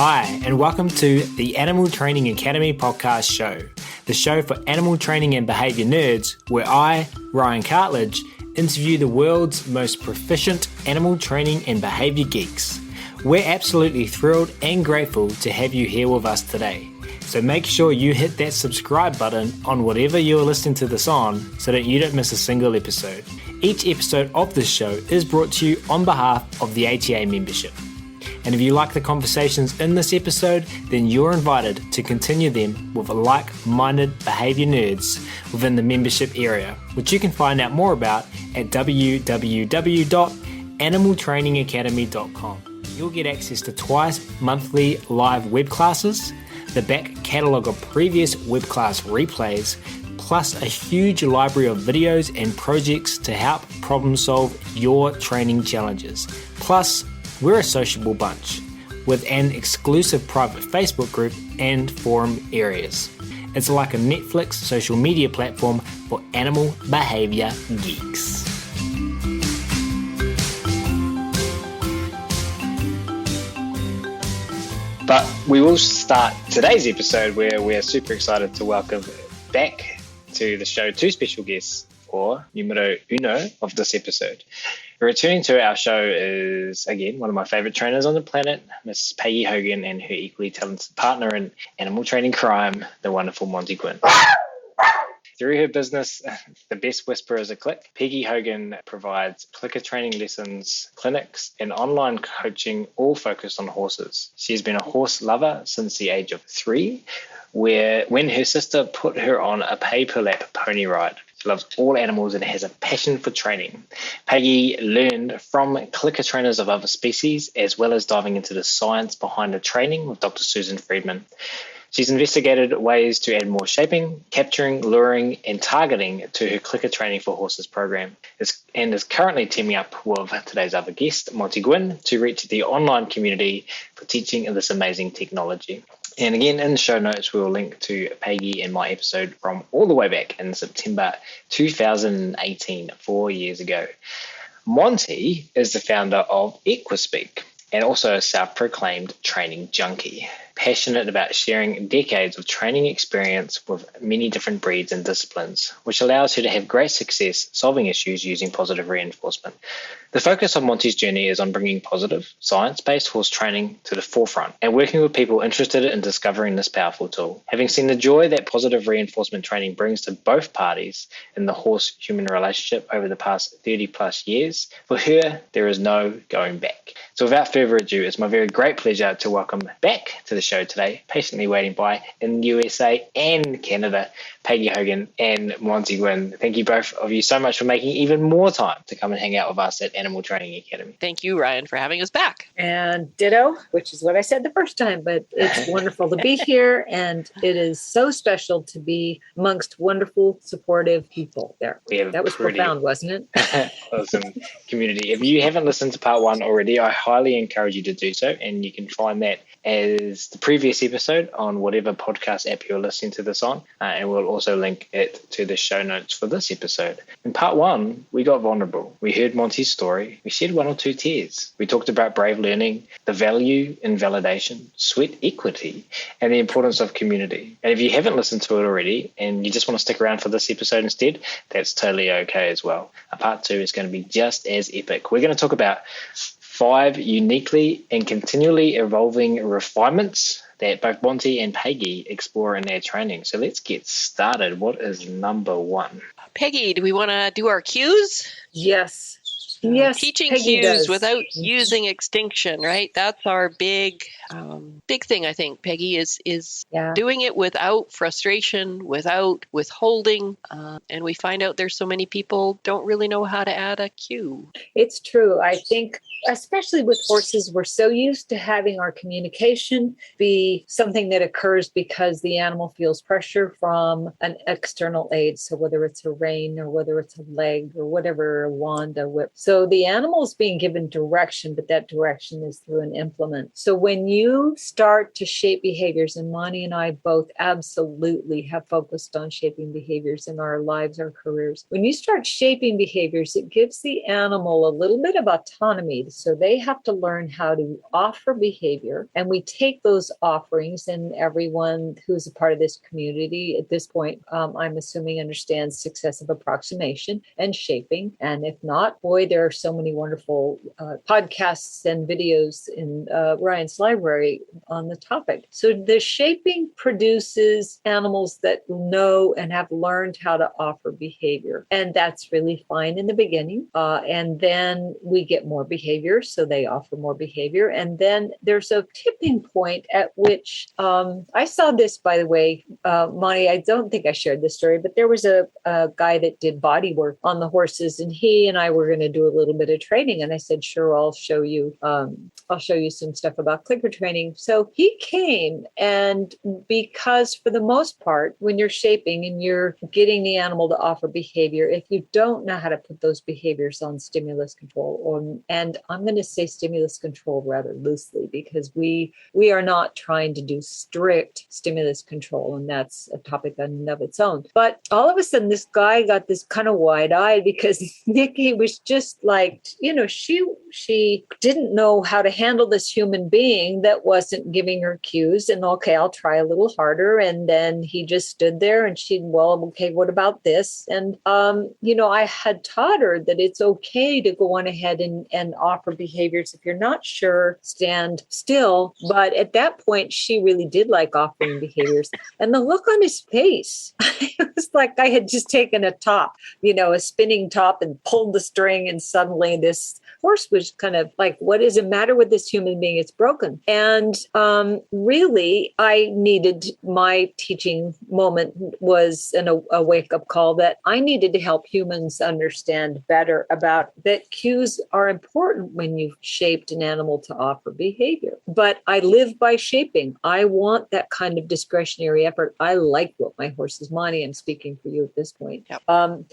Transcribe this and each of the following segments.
Hi, and welcome to the Animal Training Academy podcast show, the show for animal training and behaviour nerds, where I, Ryan Cartledge, interview the world's most proficient animal training and behaviour geeks. We're absolutely thrilled and grateful to have you here with us today. So make sure you hit that subscribe button on whatever you're listening to this on so that you don't miss a single episode. Each episode of this show is brought to you on behalf of the ATA membership. And if you like the conversations in this episode, then you're invited to continue them with like-minded behaviour nerds within the membership area, which you can find out more about at www.animaltrainingacademy.com. You'll get access to twice monthly live web classes, the back catalogue of previous web class replays, plus a huge library of videos and projects to help problem solve your training challenges. Plus, we're a sociable bunch with an exclusive private Facebook group and forum areas. It's like a Netflix social media platform for animal behaviour geeks. But we will start today's episode where we're super excited to welcome back to the show two special guests for numero uno of this episode. Returning to our show is, again, one of my favourite trainers on the planet, Miss Peggy Hogan, and her equally talented partner in animal training crime, the wonderful Monty Gwynne. Through her business, The Best Whisperer is a Click, Peggy Hogan provides clicker training lessons, clinics, and online coaching, all focused on horses. She's been a horse lover since the age of 3, when her sister put her on a pay-per-lap pony ride. She loves all animals and has a passion for training. Peggy learned from clicker trainers of other species, as well as diving into the science behind the training with Dr. Susan Friedman. She's investigated ways to add more shaping, capturing, luring, and targeting to her clicker training for horses program, and is currently teaming up with today's other guest, Monty Gwynne, to reach the online community for teaching this amazing technology. And again, in the show notes, we will link to Peggy and my episode from all the way back in September 2018, 4 years ago. Monty is the founder of Equispeak and also a self-proclaimed training junkie, passionate about sharing decades of training experience with many different breeds and disciplines, which allows her to have great success solving issues using positive reinforcement. The focus of Monty's journey is on bringing positive, science-based horse training to the forefront and working with people interested in discovering this powerful tool. Having seen the joy that positive reinforcement training brings to both parties in the horse-human relationship over the past 30 plus years, for her, there is no going back. So without further ado, it's my very great pleasure to welcome back to the show today, patiently waiting by in USA and Canada, Peggy Hogan and Monty Gwynne. Thank you both of you so much for making even more time to come and hang out with us at Animal Training Academy. Thank you, Ryan, for having us back. And ditto, which is what I said the first time, but it's wonderful to be here. And it is so special to be amongst wonderful, supportive people there. That was profound, wasn't it? Awesome community. If you haven't listened to part 1 already, I highly encourage you to do so. And you can find that as the previous episode on whatever podcast app you're listening to this on. And we'll also link it to the show notes for this episode. In part 1, we got vulnerable. We heard Monty's story. We shed 1 or 2 tears. We talked about brave learning, the value in validation, sweat equity, and the importance of community. And if you haven't listened to it already and you just want to stick around for this episode instead, that's totally okay as well. Part 2 is going to be just as epic. We're going to talk about 5 uniquely and continually evolving refinements that both Monty and Peggy explore in their training. So let's get started. What is number 1? Peggy, do we want to do our cues? Yes. Yes. Teaching Peggy cues does. without using extinction, right? That's our big thing, I think. Peggy is doing it without frustration, without withholding. And we find out there's so many people don't really know how to add a cue. It's true. I think, especially with horses, we're so used to having our communication be something that occurs because the animal feels pressure from an external aid. So whether it's a rein or whether it's a leg or whatever, a wand, a whip. So So the animal is being given direction, but that direction is through an implement. So when you start to shape behaviors, and Monty and I both absolutely have focused on shaping behaviors in our lives, our careers. When you start shaping behaviors, it gives the animal a little bit of autonomy. So they have to learn how to offer behavior. And we take those offerings, and everyone who's a part of this community at this point, I'm assuming, understands successive approximation and shaping. And if not, boy, there are so many wonderful podcasts and videos in Ryan's library on the topic. So the shaping produces animals that know and have learned how to offer behavior. And that's really fine in the beginning. And then we get more behavior, so they offer more behavior. And then there's a tipping point at which I saw this, by the way, Monty, I don't think I shared this story, but there was a guy that did body work on the horses, and he and I were going to do a little bit of training. And I said, sure, I'll show you some stuff about clicker training. So he came, and because for the most part, when you're shaping and you're getting the animal to offer behavior, if you don't know how to put those behaviors on stimulus control, and I'm going to say stimulus control rather loosely, because we are not trying to do strict stimulus control, and that's a topic in and of its own. But all of a sudden, this guy got this kind of wide-eyed because Nikki was just like, she didn't know how to handle this human being that wasn't giving her cues. And okay, I'll try a little harder. And then he just stood there, and well, okay, what about this? And, I had taught her that it's okay to go on ahead and offer behaviors. If you're not sure, stand still. But at that point, she really did like offering behaviors. And the look on his face, it was like I had just taken a top, a spinning top, and pulled the string, and suddenly this horse was kind of like, what is the matter with this human being? It's broken. And really, I needed, my teaching moment was a wake-up call that I needed to help humans understand better about that cues are important when you've shaped an animal to offer behavior. But I live by shaping. I want that kind of discretionary effort. I like what my horse is. Monty, I'm speaking for you at this point. Yep.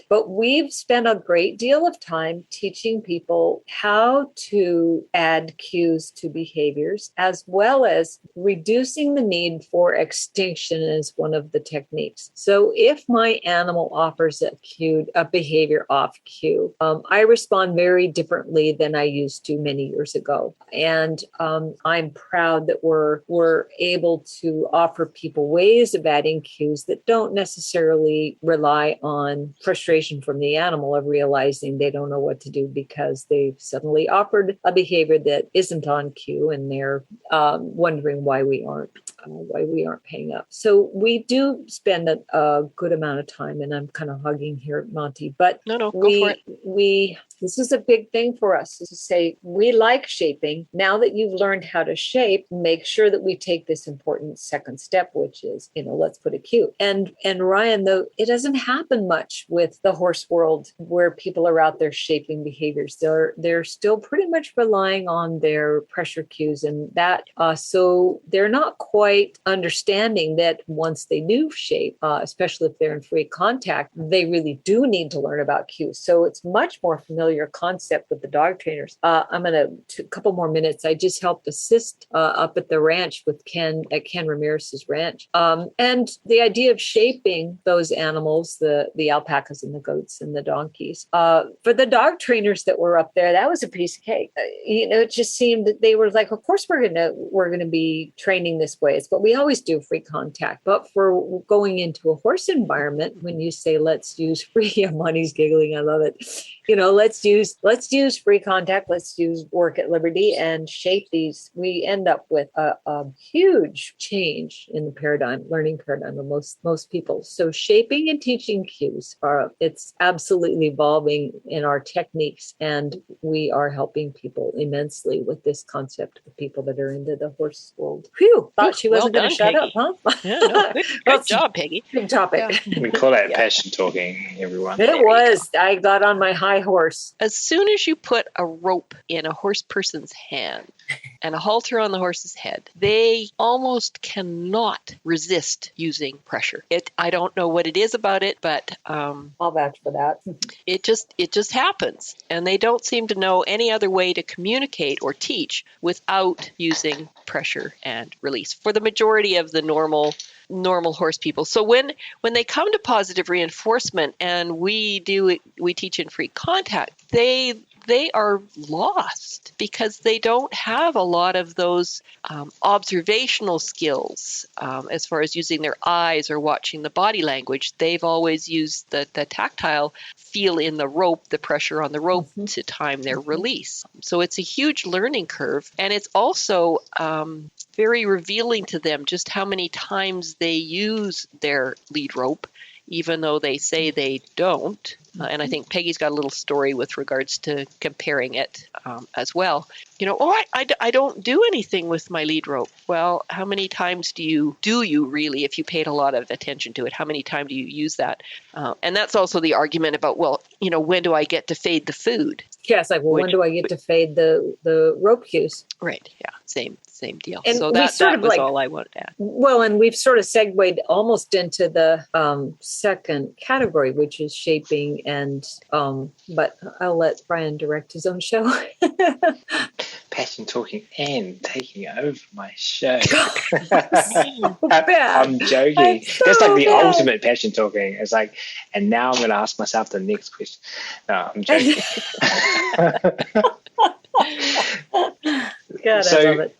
But we've spent a great deal of time teaching people how to add cues to behaviors, as well as reducing the need for extinction as one of the techniques. So if my animal offers a behavior off cue, I respond very differently than I used to many years ago. And I'm proud that we're able to offer people ways of adding cues that don't necessarily rely on frustration from the animal of realizing they don't know what to do because they've suddenly offered a behavior that isn't on cue, and they're wondering why we aren't paying up. So we do spend a good amount of time, and I'm kind of hugging here, Monty, but go for it. This is a big thing for us, is to say, we like shaping. Now that you've learned how to shape, make sure that we take this important second step, which is, let's put a cue. And Ryan, though, it doesn't happen much with the horse world where people are out there shaping behaviors. They're still pretty much relying on their pressure cues, and that, so they're not quite understanding that once they do shape, especially if they're in free contact, they really do need to learn about cues. So it's much more familiar concept with the dog trainers. I'm going to, a couple more minutes. I just helped assist up at the ranch with Ken at Ken Ramirez's ranch. And the idea of shaping those animals, the alpacas and the goats and the donkeys, for the dog trainers that were up there, that was a piece of cake. It just seemed that they were like, of course we're going to be training this way. It's what we always do, free contact. But for going into a horse environment, when you say let's use free, Monty's giggling, I love it. Let's use free contact. Let's use work at liberty and shape these. We end up with a huge change in the learning paradigm of most people. So shaping and teaching cues it's absolutely evolving in our techniques, and we are helping people immensely with this concept of people that are into the horse world. Phew! Thought she wasn't going to shut Peggy. up, huh? Yeah, no, good job, Peggy. Big topic. Yeah. We call that passion talking, everyone. It was. I got on my high horse. As soon as you put a rope in a horse person's hand and a halter on the horse's head, they almost cannot resist using pressure. I don't know what it is about it, but I'll vouch for that. it just happens, and they don't seem to know any other way to communicate or teach without using pressure and release for the majority of the normal horse people. So when they come to positive reinforcement and we teach in free contact, they are lost because they don't have a lot of those observational skills as far as using their eyes or watching the body language. They've always used the tactile feel in the rope, the pressure on the rope to time their release. So it's a huge learning curve. And it's also very revealing to them just how many times they use their lead rope, even though they say they don't. And I think Peggy's got a little story with regards to comparing it as well. I don't do anything with my lead rope. Well, how many times do you really, if you paid a lot of attention to it, how many times do you use that? And that's also the argument about, when do I get to fade the food? Yes, when do I get to fade the rope cues? Right, yeah, same deal. And so that was all I wanted to add. Well, and we've sort of segued almost into the second category, which is shaping, but I'll let Brian direct his own show. Passion talking and taking over my show. Bad. I'm joking. That's like the ultimate passion talking. It's like, and now I'm going to ask myself the next question. No, I'm joking. God, so I love it.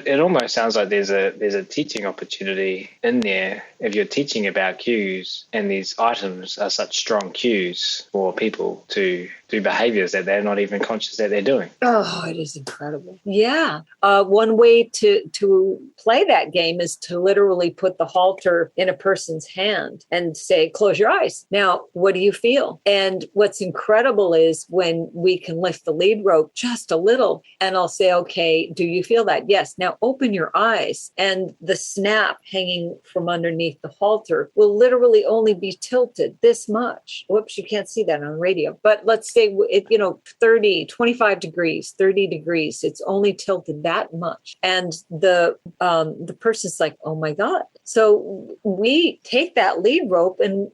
It almost sounds like there's a teaching opportunity in there if you're teaching about cues, and these items are such strong cues for people to do behaviors that they're not even conscious that they're doing. Oh, it is incredible. Yeah. One way to play that game is to literally put the halter in a person's hand and say, close your eyes. Now, what do you feel? And what's incredible is when we can lift the lead rope just a little, and I'll say, okay, do you feel that? Yes. Now open your eyes, and the snap hanging from underneath the halter will literally only be tilted this much. Whoops, you can't see that on radio, but let's say it, 30, 25 degrees, 30 degrees, it's only tilted that much. And the person's like, oh my God. So we take that lead rope and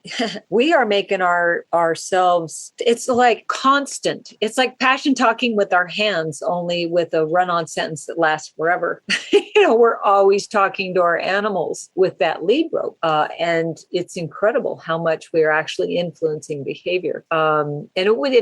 we are making ourselves, it's like constant. It's like passion talking with our hands, only with a run-on sentence that lasts forever. We're always talking to our animals with that lead rope. And it's incredible how much we're actually influencing behavior. And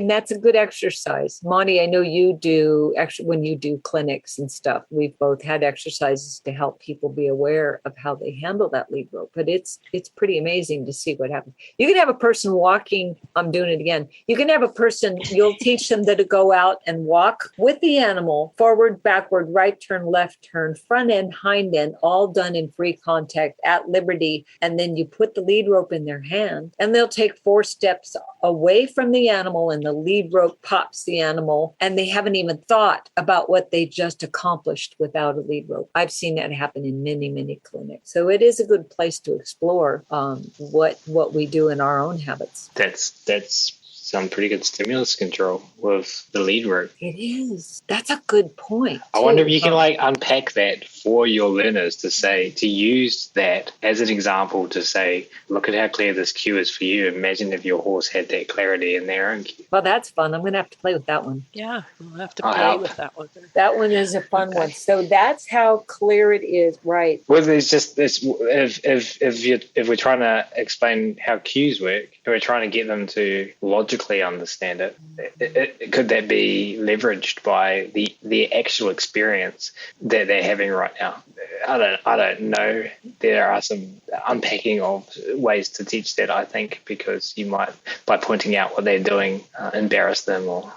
that's a good exercise. Monty, I know you do, actually, when you do clinics and stuff, we've both had exercises to help people be aware of how they handle that lead rope. But it's pretty amazing to see what happens. You can have a person walking, I'm doing it again. You can have a person, you'll teach them to go out and walk with the animal, forward, backward, right turn, left turn, front end, hind end, all done in free contact at liberty. And then you put the lead rope in their hand, and they'll take 4 steps away from the animal, and the lead rope pops the animal, and they haven't even thought about what they just accomplished without a lead rope. I've seen that happen in many, many clinics. So it is a good place to explore what we do in our own habits. That's some pretty good stimulus control with the lead rope. It is. That's a good point. I wonder if you can unpack that for your learners to use that as an example to say, look at how clear this cue is for you. Imagine if your horse had that clarity in their own cue. Well, that's fun. I'm going to have to play with that one. Yeah, we'll have to play with that one. That one is a fun one. So that's how clear it is, right? Well, there's just this. If we're trying to explain how cues work, if we're trying to get them to logically understand it, could that be leveraged by the actual experience that they're having right now? I don't know. There are some unpacking of ways to teach that, I think, because you might, by pointing out what they're doing, embarrass them or.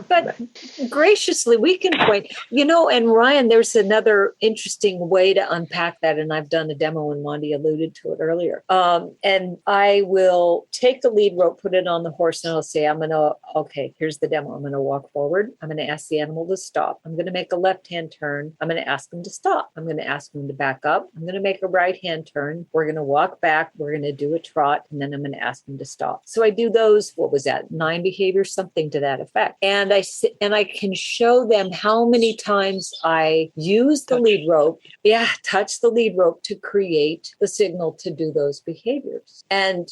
But graciously, we can point. And Ryan, there's another interesting way to unpack that, and I've done a demo, and Monty alluded to it earlier. And I will take the lead rope, put it on the horse, and I'll say, okay, here's the demo. I'm going to walk forward. I'm going to ask the animal to stop. I'm going to make a left-hand turn. I'm going to ask him to stop. I'm going to ask him to back up. I'm going to make a right-hand turn. We're going to walk back. We're going to do a trot. And then I'm going to ask him to stop. So I do those, what was that? 9 behaviors, something to that effect. And I can show them how many times I use the lead rope. Yeah, touch the lead rope to create the signal to do those behaviors. And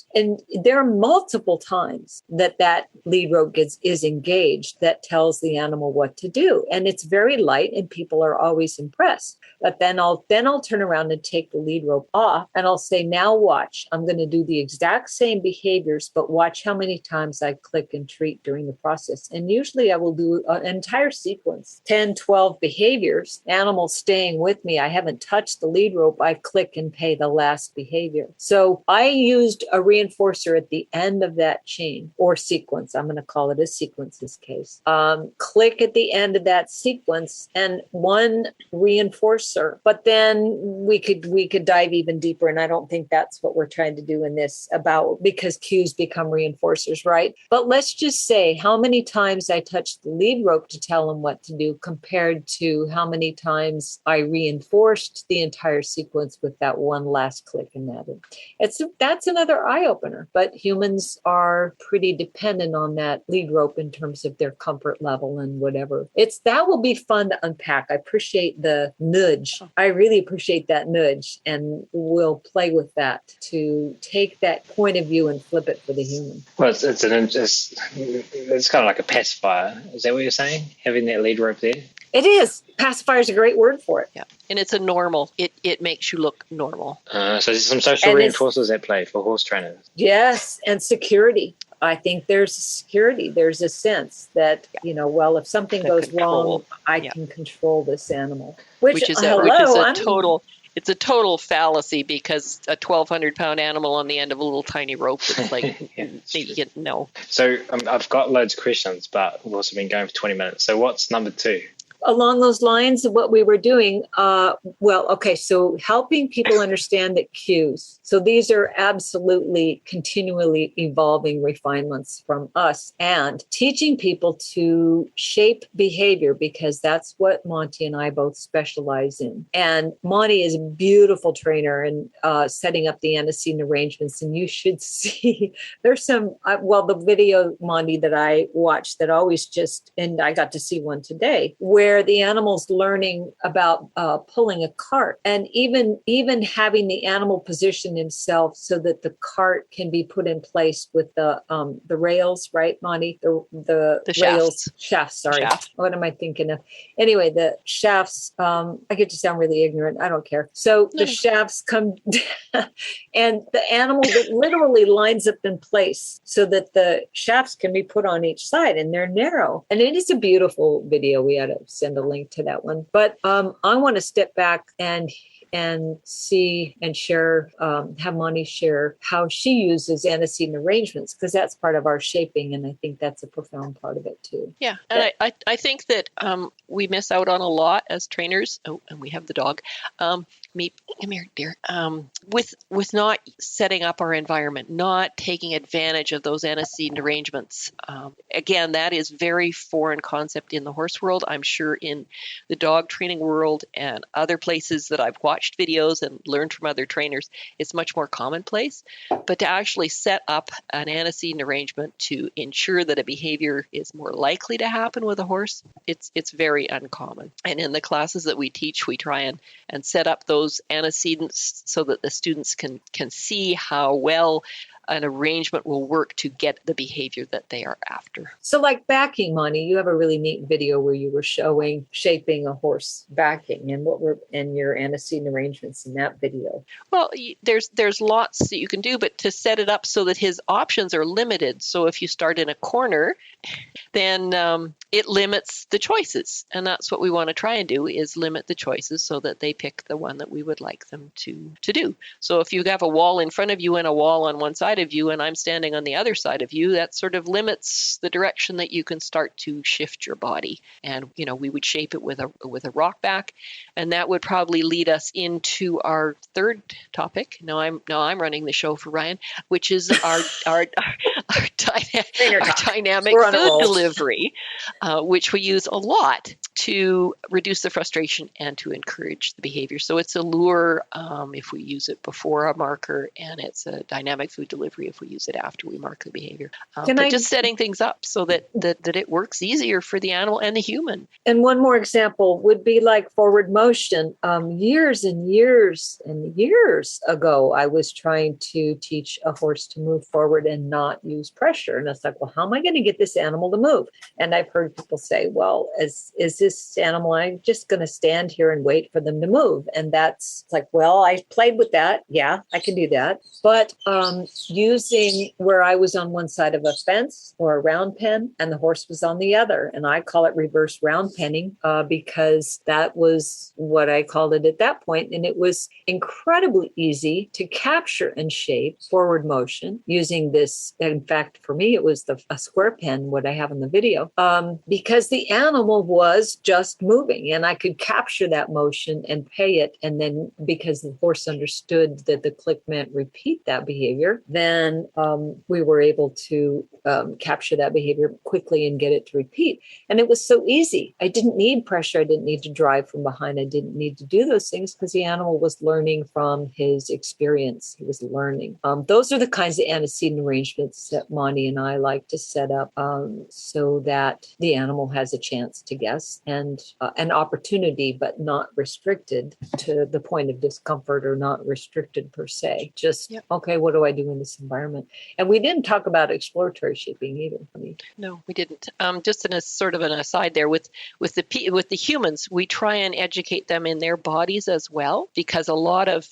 there are multiple times that lead rope is engaged that tells the animal what to do. And it's very light and people are always impressed. But then I'll turn around and take the lead rope off and I'll say, now watch, I'm going to do the exact same behaviors, but watch how many times I click and treat during the process. And usually I will do an entire sequence, 10, 12 behaviors, animals staying with me. I haven't touched the lead rope. I click and pay the last behavior. So I used a reinforcer at the end of that chain or sequence. I'm going to call it a sequence this case. Click at the end of that sequence and one reinforcer. But then we could dive even deeper. And I don't think that's what we're trying to do in this because cues become reinforcers, right? But let's just say how many times I touched the lead rope to tell them what to do compared to how many times I reinforced the entire sequence with that one last click and that. That's another eye opener, but humans are pretty dependent on that lead rope in terms of their comfort level and whatever. That will be fun to unpack. I appreciate the nudge. I really appreciate that nudge, and we'll play with that to take that point of view and flip it for the human. Well, it's kind of like a pacifier. Is that what you're saying? Having that lead rope there? It is. Pacifier is a great word for it. Yeah. And it's a normal. It makes you look normal. So there's some social reinforcers at play for horse trainers. Yes. And security. I think there's security. There's a sense that, if something goes wrong, I can control this animal. Which is a total... It's a total fallacy because a 1,200-pound animal on the end of a little tiny rope is like, no. So I've got loads of questions, but we've also been going for 20 minutes. So what's number 2? Along those lines of what we were doing, so helping people understand that cues. So these are absolutely continually evolving refinements from us and teaching people to shape behavior because that's what Monty and I both specialize in. And Monty is a beautiful trainer in setting up the antecedent arrangements. And you should see, there's some, the video, Monty, that I watched that always and I got to see one today, where the animal's learning about pulling a cart and even having the animal position himself so that the cart can be put in place with the rails, right, Monty? The rails, shafts, sorry. Shaft. What am I thinking of? Anyway, the shafts, I get to sound really ignorant. I don't care. So the shafts come and the animal literally lines up in place so that the shafts can be put on each side and they're narrow. And it is a beautiful video. We had to send a link to that one. But I want to step back and see and share, have Monty share how she uses antecedent arrangements, because that's part of our shaping. And I think that's a profound part of it too. Yeah. And I think that we miss out on a lot as trainers. Oh, and we have the dog. Come here, dear. With not setting up our environment, not taking advantage of those antecedent arrangements. Again, that is very foreign concept in the horse world. I'm sure in the dog training world and other places that I've watched videos and learned from other trainers, it's much more commonplace. But to actually set up an antecedent arrangement to ensure that a behavior is more likely to happen with a horse, it's very uncommon. And in the classes that we teach, we try and set up those antecedents so that the students can see how well an arrangement will work to get the behavior that they are after. So like backing, Monty, you have a really neat video where you were shaping a horse backing and what were in your antecedent arrangements in that video. Well, there's lots that you can do, but to set it up so that his options are limited. So if you start in a corner then it limits the choices. And that's what we want to try and do, is limit the choices so that they pick the one that we would like them to do. So if you have a wall in front of you and a wall on one side of you, and I'm standing on the other side of you, that sort of limits the direction that you can start to shift your body. And, we would shape it with a rock back. And that would probably lead us into our third topic. Now I'm running the show for Ryan, which is our dynamic food delivery, which we use a lot to reduce the frustration and to encourage the behavior. So it's a lure if we use it before a marker, and it's a dynamic food delivery if we use it after we mark the behavior. Just setting things up so that it works easier for the animal and the human. And one more example would be like forward motion. Years and years and years ago, I was trying to teach a horse to move forward and not use pressure. And it's like, well, how am I going to get this animal to move? And I've heard people say, well, is this animal, I'm just going to stand here and wait for them to move. And that's like, well, I played with that. Yeah, I can do that. But using where I was on one side of a fence or a round pen and the horse was on the other. And I call it reverse round penning because that was what I called it at that point. And it was incredibly easy to capture and shape forward motion using this. In fact, for me, it was a square pen, what I have in the video, because the animal was just moving and I could capture that motion and pay it. And then because the horse understood that the click meant repeat that behavior, then we were able to capture that behavior quickly and get it to repeat. And it was so easy. I didn't need pressure. I didn't need to drive from behind. I didn't need to do those things because the animal was learning from his experience. He was learning. Those are the kinds of antecedent arrangements that Monty and I like to set up so that the animal has a chance to guess and an opportunity, but not restricted to the point of discomfort or not restricted per se. Just, okay, what do I do in this environment? And we didn't talk about exploratory shaping either. No, we didn't. Just in a sort of an aside there, with the humans, we try and educate them in their bodies as well, because a lot of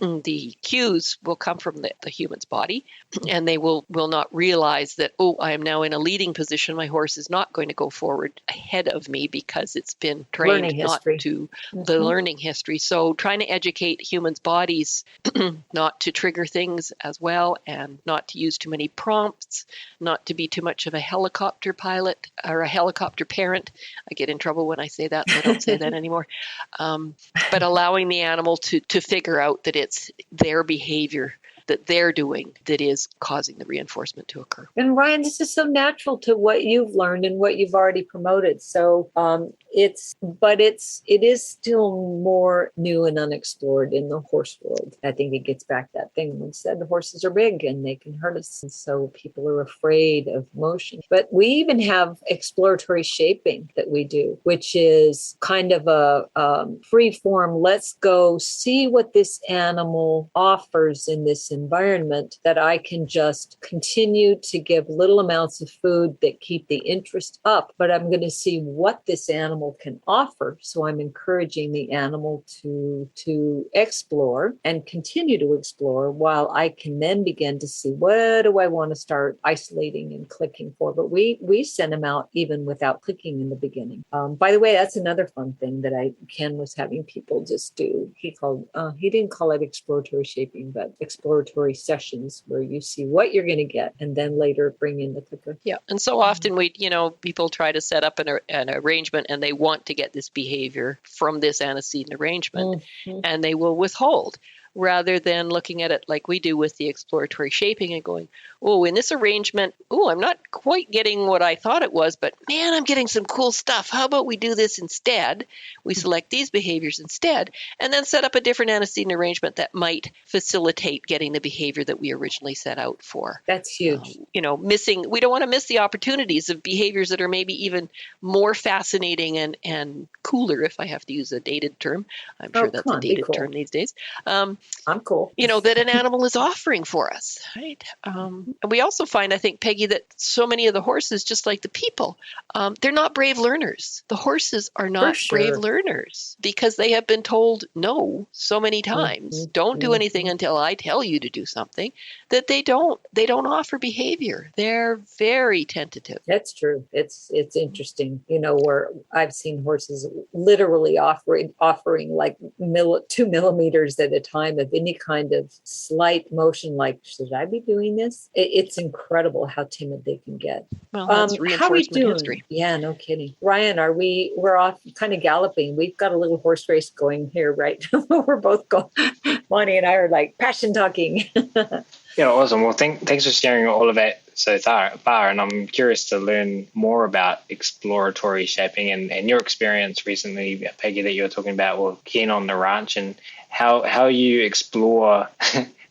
the cues will come from the human's body, and they will not realize that, oh, I am now in a leading position. My horse is not going to go forward ahead of me because it's been trained not to the learning history. So trying to educate humans' bodies not to trigger things as well, and not to use too many prompts, not to be too much of a helicopter pilot or a helicopter parent. I get in trouble when I say that, so I don't say that anymore. But allowing the animal to figure out that it's their behavior that they're doing that is causing the reinforcement to occur. And Ryan, this is so natural to what you've learned and what you've already promoted. So it is still more new and unexplored in the horse world. I think it gets back to that thing when said the horses are big and they can hurt us. And so people are afraid of motion. But we even have exploratory shaping that we do, which is kind of a free form. Let's go see what this animal offers in this environment, that I can just continue to give little amounts of food that keep the interest up, but I'm going to see what this animal can offer. So I'm encouraging the animal to explore and continue to explore, while I can then begin to see, what do I want to start isolating and clicking for? But we send them out even without clicking in the beginning. By the way, that's another fun thing that Ken was having people just do. He didn't call it exploratory shaping, but exploratory sessions where you see what you're going to get and then later bring in the clicker. Yeah. And so often people try to set up an arrangement and they want to get this behavior from this antecedent arrangement, and they will withhold, rather than looking at it like we do with the exploratory shaping and going, oh, in this arrangement, oh, I'm not quite getting what I thought it was, but man, I'm getting some cool stuff. How about we do this instead? We select these behaviors instead, and then set up a different antecedent arrangement that might facilitate getting the behavior that we originally set out for. That's huge. We don't want to miss the opportunities of behaviors that are maybe even more fascinating and cooler, if I have to use a dated term. I'm sure that's a dated term these days. I'm cool. That an animal is offering for us, right? And we also find, I think, Peggy, that so many of the horses, just like the people, they're not brave learners. The horses are not brave learners because they have been told no so many times. Don't do anything until I tell you to do something. That they don't offer behavior. They're very tentative. That's true. It's interesting, where I've seen horses literally offering like 2 millimeters at a time of any kind of slight motion, like, should I be doing this? It's incredible how timid they can get. Well, that's reinforcement history. Yeah, no kidding. Ryan, we're off kind of galloping. We've got a little horse race going here, right? We're both going. Monty and I are like passion talking. Yeah, awesome. Well, thanks for sharing all of that so far. And I'm curious to learn more about exploratory shaping and your experience recently, Peggy, that you were talking about with Ken on the ranch, and how you explore,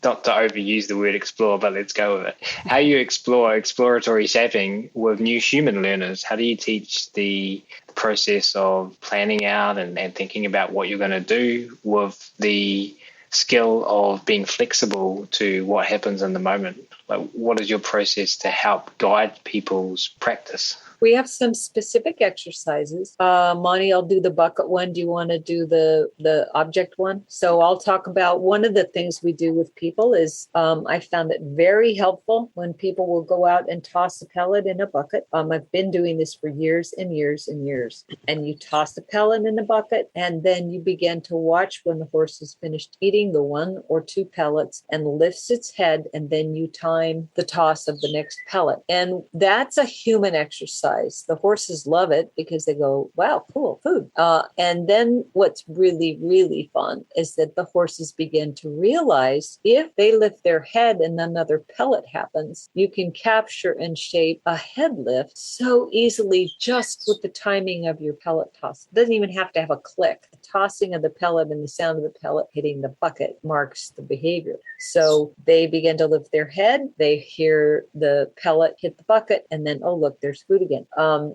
not to overuse the word explore, but let's go with it. How you explore exploratory shaping with new human learners. How do you teach the process of planning out and thinking about what you're going to do with the skill of being flexible to what happens in the moment? Like, what is your process to help guide people's practice? We have some specific exercises. Monty, I'll do the bucket one. Do you want to do the object one? So I'll talk about one of the things we do with people is I found it very helpful when people will go out and toss a pellet in a bucket. I've been doing this for years and years and years. And you toss the pellet in the bucket, and then you begin to watch when the horse has finished eating the 1 or 2 pellets and lifts its head, and then you time the toss of the next pellet. And that's a human exercise. The horses love it because they go, wow, cool, food. And then what's really, really fun is that the horses begin to realize if they lift their head and another pellet happens, you can capture and shape a head lift so easily just with the timing of your pellet toss. It doesn't even have to have a click. The tossing of the pellet and the sound of the pellet hitting the bucket marks the behavior. So they begin to lift their head, they hear the pellet hit the bucket, and then, oh, look, there's food again.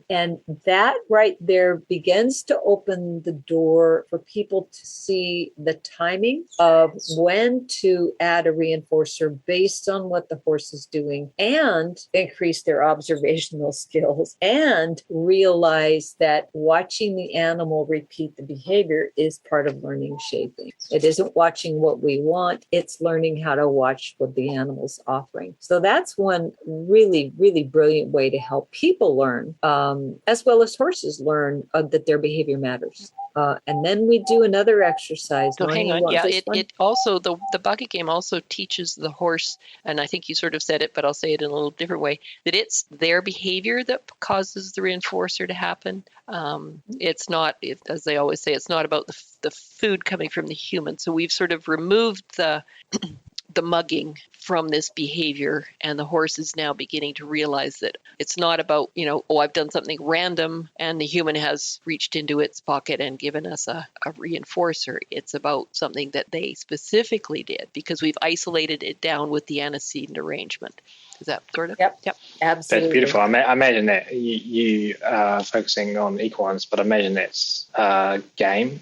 And that right there begins to open the door for people to see the timing of when to add a reinforcer based on what the horse is doing and increase their observational skills and realize that watching the animal repeat the behavior is part of learning shaping. It isn't watching what we want, it's learning how to watch what the animal's offering. So that's one really, really brilliant way to help people learn, as well as horses learn that their behavior matters. And then we do another exercise. So hang on. Yeah, it also, the bucket game also teaches the horse, and I think you sort of said it, but I'll say it in a little different way, that it's their behavior that causes the reinforcer to happen. It's not, as they always say, it's not about the food coming from the human. So we've sort of removed the mugging from this behavior, and the horse is now beginning to realize that it's not about, I've done something random and the human has reached into its pocket and given us a reinforcer. It's about something that they specifically did because we've isolated it down with the antecedent arrangement. Is that sort of? Yep. Absolutely. That's beautiful. I imagine that you are focusing on equines, but I imagine that's a game.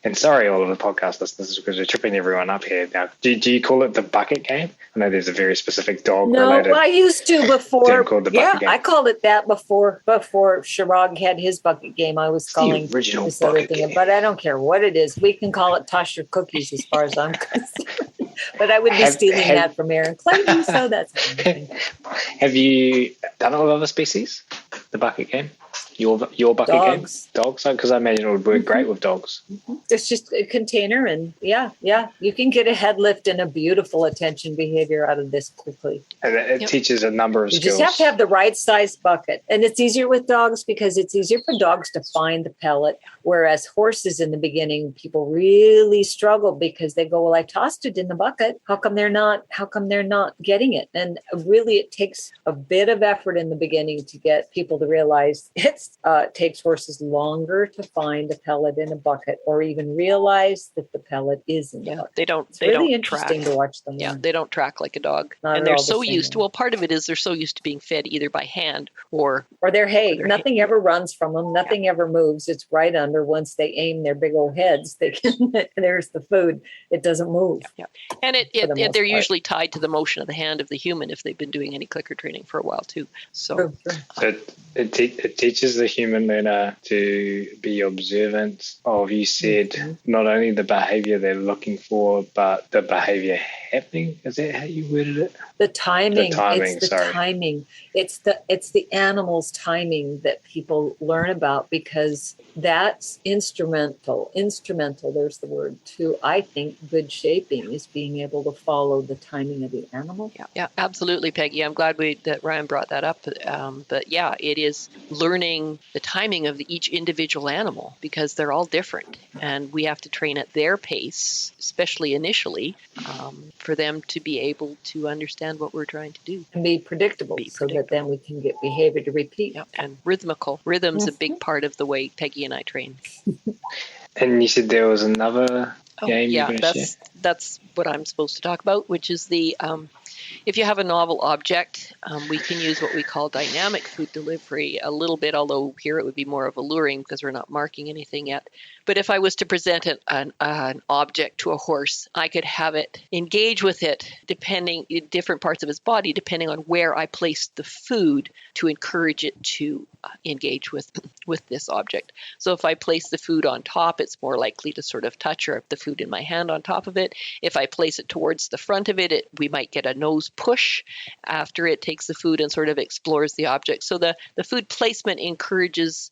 And sorry, all of the podcast listeners, because we're tripping everyone up here. Now, do you call it the bucket game? I know there's a very specific dog-related. No, I used to before. Called the bucket game. I called it that before Shirag had his bucket game. I was calling the original this other thing, game. but I don't care what it is. We can call it toss your cookies as far as I'm concerned. But I would be stealing that from Aaron Clayton, so that's fine. Have you done it with other species? The bucket game? Your bucket game? Dogs? Because I imagine it would work great with dogs. It's just a container, and yeah. You can get a head lift and a beautiful attention behavior out of this quickly. And it teaches a number of skills. You just have to have the right size bucket. And it's easier with dogs because it's easier for dogs to find the pellet, whereas horses in the beginning, people really struggle because they go, well, I tossed it in the bucket. How come they're not getting it? And really it takes a bit of effort in the beginning to get people to realize it's takes horses longer to find a pellet in a bucket or even realize that the pellet is in the bucket. They don't. It's really don't interesting track. to watch them. Yeah, they don't track like a dog, Not and at they're all the so same used to. way. Well, part of it is they're so used to being fed either by hand or their hay. their Nothing hay. ever runs from them. Nothing ever moves. It's right under. Once they aim their big old heads, they can. There's the food. It doesn't move. Yeah. And they're usually tied to the motion of the hand of the human if they've been doing any clicker training for a while too. So it teaches the human learner to be observant of, you said, not only the behavior they're looking for, but the behavior happening. Is that how you worded it? The timing. It's the timing. It's the animal's timing that people learn about, because that's instrumental. There's the word to, I think, good shaping is being able to follow the timing of the animal. Yeah, absolutely, Peggy. I'm glad that Ryan brought that up. But yeah, it is learning the timing of each individual animal, because they're all different, and we have to train at their pace, especially initially, for them to be able to understand what we're trying to do and be predictable, so that then we can get behavior to repeat. Yeah, and rhythm's a big part of the way Peggy and I train. And you said there was another game you're going to share? That's what I'm supposed to talk about, which is the if you have a novel object, we can use what we call dynamic food delivery a little bit, although here it would be more of alluring because we're not marking anything yet. But if I was to present an object to a horse, I could have it engage with it different parts of its body, depending on where I placed the food to encourage it to engage with this object. So if I place the food on top, it's more likely to sort of touch, or the food in my hand on top of it. If I place it towards the front of it, we might get a nose push after it takes the food and sort of explores the object. So the food placement encourages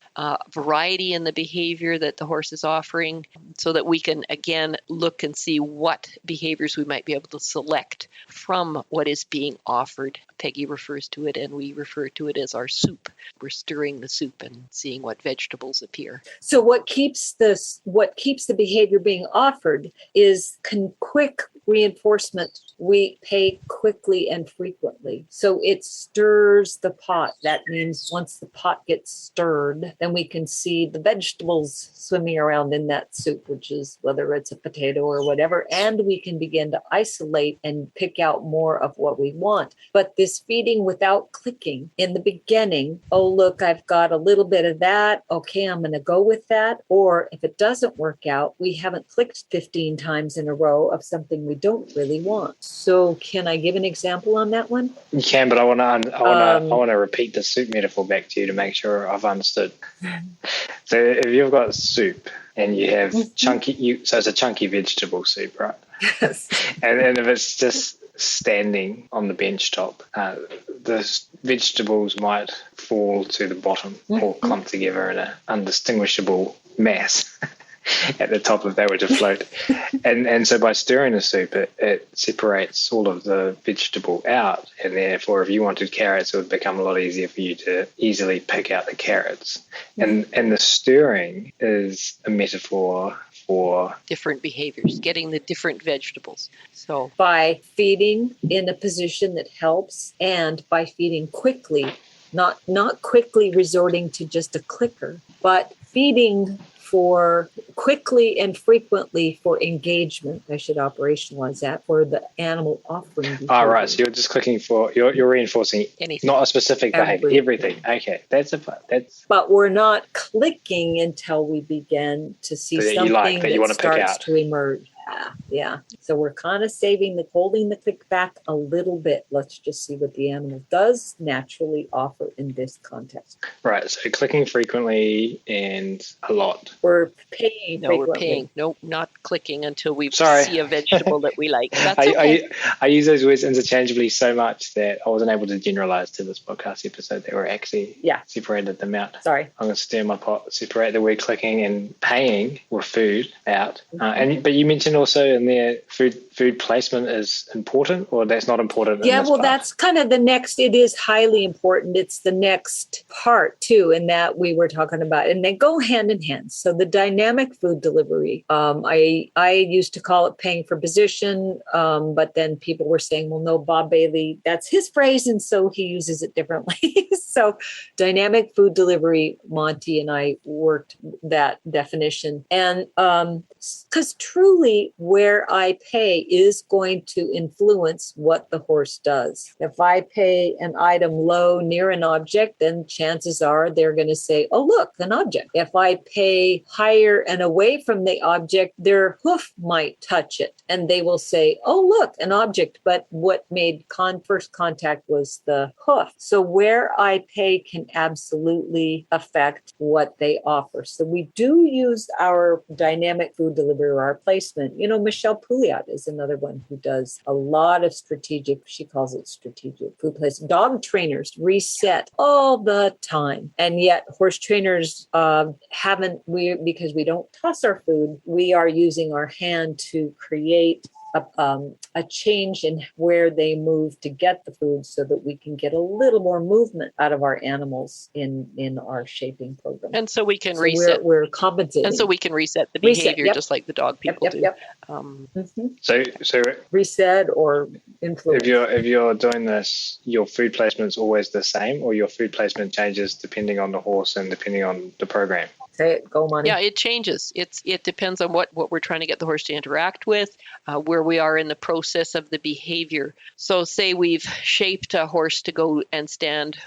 variety in the behavior that the horse is offering, so that we can again look and see what behaviors we might be able to select from what is being offered. Peggy refers to it, and we refer to it as our soup. We're stirring the soup and seeing what vegetables appear. So what keeps the behavior being offered is quick reinforcement. We pay quickly and frequently. So it stirs the pot. That means once the pot gets stirred, then we can see the vegetables swimming around in that soup, which is whether it's a potato or whatever, and we can begin to isolate and pick out more of what we want. But this feeding without clicking in the beginning, oh, look, I've got a little bit of that. Okay, I'm going to go with that. Or if it doesn't work out, we haven't clicked 15 times in a row of something we don't really want. So can I give an example on that one? You can, but I want to repeat the soup metaphor back to you to make sure I've understood. So if you've got soup and you have chunky, so it's a chunky vegetable soup, right? Yes. And if it's just standing on the bench top, the vegetables might fall to the bottom or clump together in an undistinguishable mass at the top of that, which would float. And so by stirring the soup, it separates all of the vegetable out, and therefore if you wanted carrots, it would become a lot easier for you to easily pick out the carrots. And the stirring is a metaphor for different behaviors, getting the different vegetables. So by feeding in a position that helps, and by feeding quickly, not quickly resorting to just a clicker, but feeding for quickly and frequently for engagement. I should operationalize that for the animal offering. All right, so you're just clicking for, you're reinforcing anything, not a specific behavior, everything. Okay, that's. But we're not clicking until we begin to see something that starts to emerge. Yeah. So we're kind of holding the click back a little bit. Let's just see what the animal does naturally offer in this context. Right. So clicking frequently and a lot. We're paying frequently. We're paying. No, not clicking until we see a vegetable that we like. That's okay. I use those words interchangeably so much that I wasn't able to generalize to this podcast episode that we're actually separated them out. Sorry. I'm going to stir my pot, separate the word clicking and paying with food out. But you mentioned also in there food placement is important, or that's not important? Yeah, well, that's kind of the next. It is highly important. It's the next part too, in that we were talking about, and they go hand in hand. So the dynamic food delivery, I used to call it paying for position, but then people were saying, well, no, Bob Bailey, that's his phrase, and so he uses it differently. So dynamic food delivery, Monty and I worked that definition, and because truly where I pay is going to influence what the horse does. If I pay an item low near an object, then chances are they're going to say, oh, look, an object. If I pay higher and away from the object, their hoof might touch it, and they will say, oh, look, an object. But what made first contact was the hoof. So where I pay can absolutely affect what they offer. So we do use our dynamic food delivery or our placement. Michelle Pouliot is another one who does a lot of strategic, she calls it strategic food placement. Dog trainers reset all the time. And yet horse trainers because we don't toss our food, we are using our hand to create a change in where they move to get the food so that we can get a little more movement out of our animals in our shaping program. And so we can reset. We're compensating. And so we can reset the behavior just like the dog people do. So reset or influence. If you're doing this, your food placement's always the same, or your food placement changes depending on the horse and depending on the program? Say it, go Monty. Yeah, it changes. It depends on what we're trying to get the horse to interact with, where we are in the process of the behavior. So say we've shaped a horse to go and stand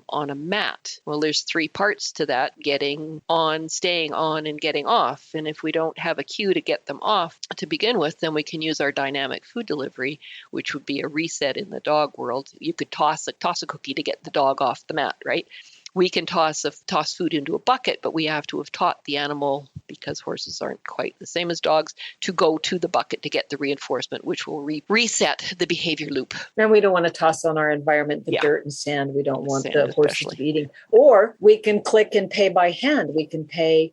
on a mat. Well, there's 3 parts to that: getting on, staying on, and getting off. And if we don't have a cue to get them off to begin with, then we can use our dynamic food delivery, which would be a reset in the dog world. You could toss a cookie to get the dog off the mat, right? We can toss food into a bucket, but we have to have taught the animal, because horses aren't quite the same as dogs, to go to the bucket to get the reinforcement, which will reset the behavior loop. And we don't want to toss on our environment the dirt and sand. We don't want the horses to be eating. Or we can click and pay by hand. We can pay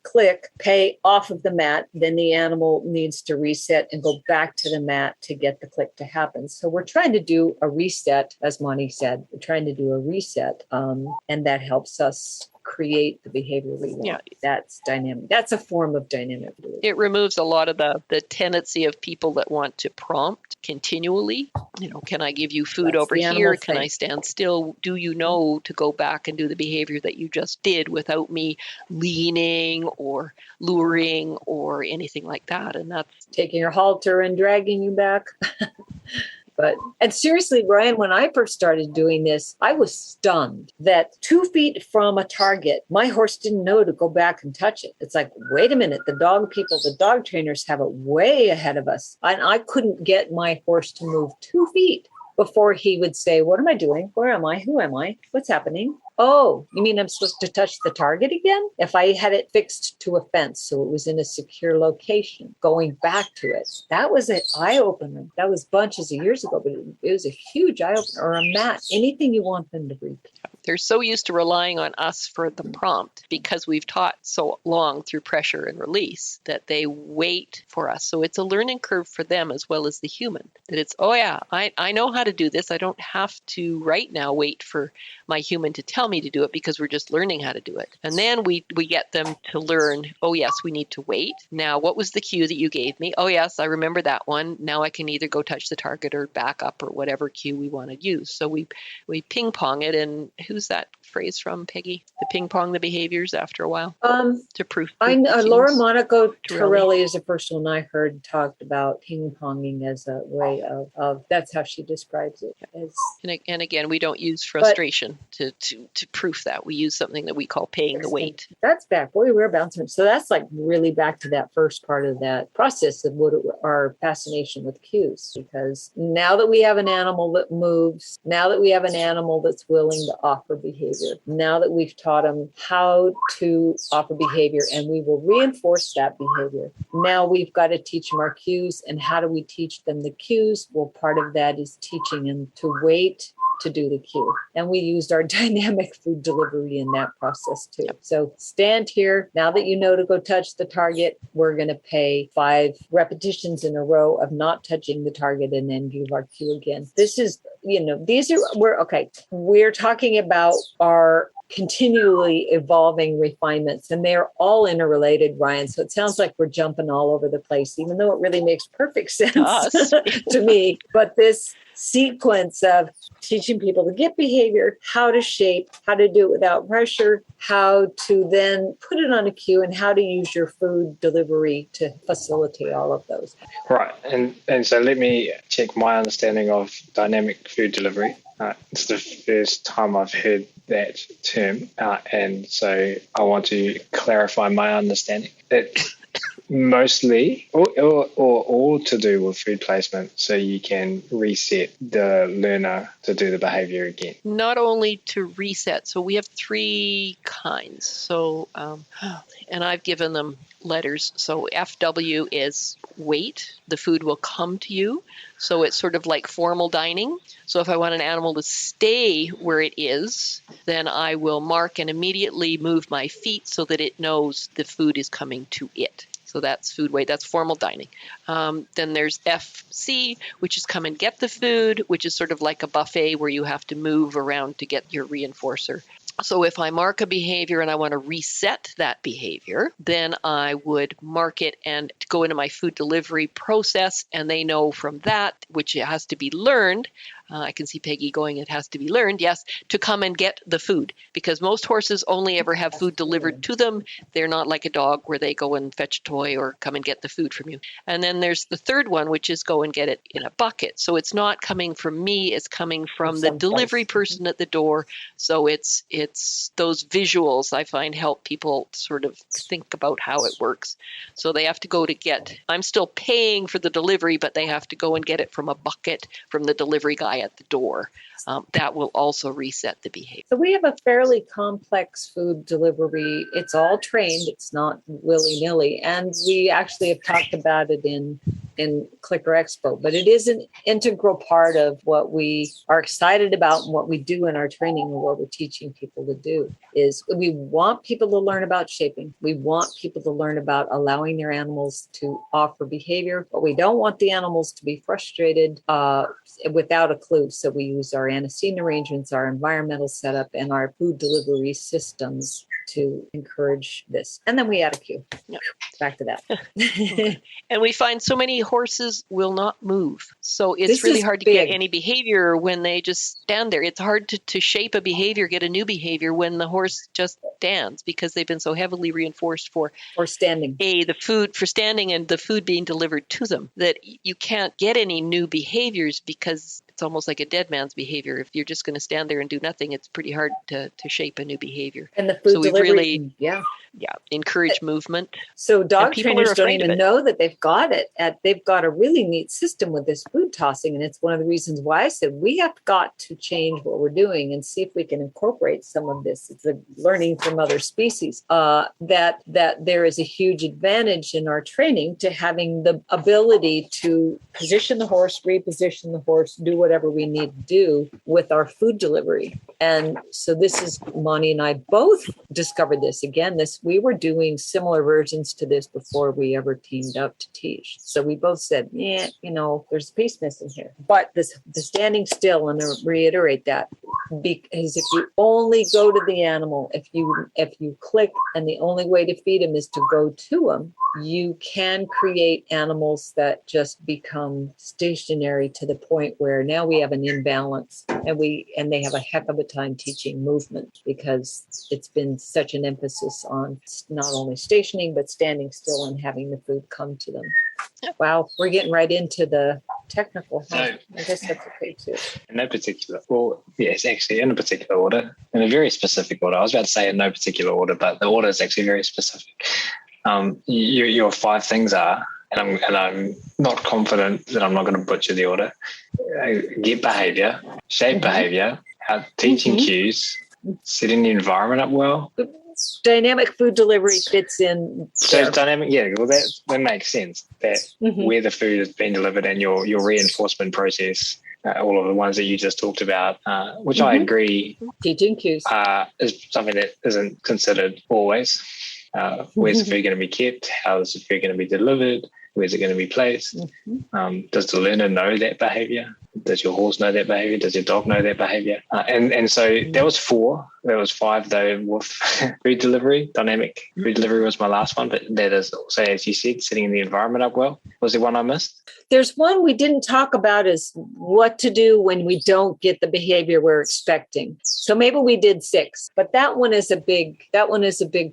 off of the mat. Then the animal needs to reset and go back to the mat to get the click to happen. So we're trying to do a reset, as Monty said. We're trying to do a reset, and that helps us create the behavior we want. Yeah. That's dynamic. That's a form of dynamic. It removes a lot of the tendency of people that want to prompt continually. Can I give you food over here? Can I stand still? Do you know to go back and do the behavior that you just did without me leaning or luring or anything like that? And that's taking your halter and dragging you back. And seriously, Brian, when I first started doing this, I was stunned that 2 feet from a target, my horse didn't know to go back and touch it. It's like, wait a minute, the dog trainers have it way ahead of us. And I couldn't get my horse to move 2 feet before he would say, what am I doing? Where am I? Who am I? What's happening? Oh, you mean I'm supposed to touch the target again? If I had it fixed to a fence, so it was in a secure location, going back to it, that was an eye-opener. That was bunches of years ago, but it was a huge eye-opener. Or a mat, anything you want them to repeat. They're so used to relying on us for the prompt because we've taught so long through pressure and release that they wait for us. So it's a learning curve for them as well as the human. That it's, I know how to do this. I don't have to right now wait for my human to tell me to do it because we're just learning how to do it. And then we get them to learn, oh yes, we need to wait. Now, what was the cue that you gave me? Oh yes, I remember that one. Now I can either go touch the target or back up or whatever cue we want to use. So we ping pong it. And who's that phrase from, Peggy? The ping pong the behaviors after a while to proof. Laura Monaco Torelli is the first one I heard talked about ping ponging as a way of that's how she describes it. And again, we don't use frustration to proof that. We use something that we call paying the weight. That's back. Boy, we're bouncing. So that's like really back to that first part of that process of our fascination with cues. Because now that we have an animal that moves, now that we have an animal that's willing to offer behavior, now that we've taught them how to offer behavior and we will reinforce that behavior, now we've got to teach them our cues. And how do we teach them the cues? Well, part of that is teaching them to wait to do the cue. And we used our dynamic food delivery in that process too. So stand here. Now that you know to go touch the target, we're going to pay 5 repetitions in a row of not touching the target and then give our cue again. This is, we're talking about our continually evolving refinements, and they're all interrelated, Ryan. So it sounds like we're jumping all over the place, even though it really makes perfect sense to me. But this sequence of teaching people to get behavior, how to shape, how to do it without pressure, how to then put it on a cue, and how to use your food delivery to facilitate all of those. Right. And so let me check my understanding of dynamic food delivery. It's the first time I've heard that term. And so I want to clarify my understanding. It's mostly or all to do with food placement, so you can reset the learner to do the behavior again. Not only to reset, so we have 3 kinds. So, and I've given them letters. So FW is wait, the food will come to you. So it's sort of like formal dining. So if I want an animal to stay where it is, then I will mark and immediately move my feet so that it knows the food is coming to it. So that's food wait, that's formal dining. Then there's FC, which is come and get the food, which is sort of like a buffet where you have to move around to get your reinforcer. So if I mark a behavior and I want to reset that behavior, then I would mark it and go into my food delivery process, and they know from that, which it has to be learned. I can see Peggy going, it has to be learned, yes, to come and get the food, because most horses only ever have food delivered to them. They're not like a dog where they go and fetch a toy or come and get the food from you. And then there's the third one, which is go and get it in a bucket. So it's not coming from me, it's coming from the delivery person at the door. So it's those visuals I find help people sort of think about how it works. So they have to go to get, I'm still paying for the delivery, but they have to go and get it from a bucket from the delivery guy at the door. That will also reset the behavior. So we have a fairly complex food delivery. It's all trained. It's not willy-nilly. And we actually have talked about it in Clicker Expo, but it is an integral part of what we are excited about and what we do in our training and what we're teaching people to do is we want people to learn about shaping. We want people to learn about allowing their animals to offer behavior, but we don't want the animals to be frustrated without a clue. So we use our antecedent arrangements, our environmental setup, and our food delivery systems to encourage this. And then we add a cue. Yep. Back to that. And we find so many horses will not move. So it's really hard to get any behavior when they just stand there. It's hard to shape a behavior, get a new behavior when the horse just stands, because they've been so heavily reinforced for standing. The food for standing and the food being delivered to them, that you can't get any new behaviors because it's almost like a dead man's behavior. If you're just going to stand there and do nothing, it's pretty hard to shape a new behavior. And the food delivery, really encourage movement. So dog trainers don't even know that they've got it. They've got a really neat system with this food tossing, and it's one of the reasons why I said we have got to change what we're doing and see if we can incorporate some of this. It's a learning from other species. That there is a huge advantage in our training to having the ability to position the horse, reposition the horse, do whatever we need to do with our food delivery. And so this is, Monty and I both discovered this. Again, we were doing similar versions to this before we ever teamed up to teach. So we both said, there's a piece missing here. But the standing still, and to reiterate that, because if you only go to the animal, if you click and the only way to feed him is to go to him, you can create animals that just become stationary to the point where now we have an imbalance, and they have a heck of a time teaching movement because it's been such an emphasis on not only stationing but standing still and having the food come to them. Wow, we're getting right into the technical. So, I guess that's okay too. In no particular, yes, actually in a particular order, in a very specific order. I was about to say in no particular order, but the order is actually very specific. Your 5 things are, and I'm not confident that I'm not going to butcher the order: get behavior, shape behavior, teaching cues, setting the environment up well. Dynamic food delivery fits in. So it's dynamic, well, that makes sense. That where the food is being delivered and your reinforcement process all of the ones that you just talked about, which I agree teaching cues is something that isn't considered always. Where's the food going to be kept? How is the food going to be delivered? Where's it going to be placed? Does the learner know that behavior? Does your horse know that behavior? Does your dog know that behavior? And so that was 4. There was 5 though with food delivery. Dynamic food delivery was my last one, but that is also, as you said, setting the environment up well. Was there one I missed? There's one we didn't talk about, is what to do when we don't get the behavior we're expecting. So maybe we did 6, but that one is a big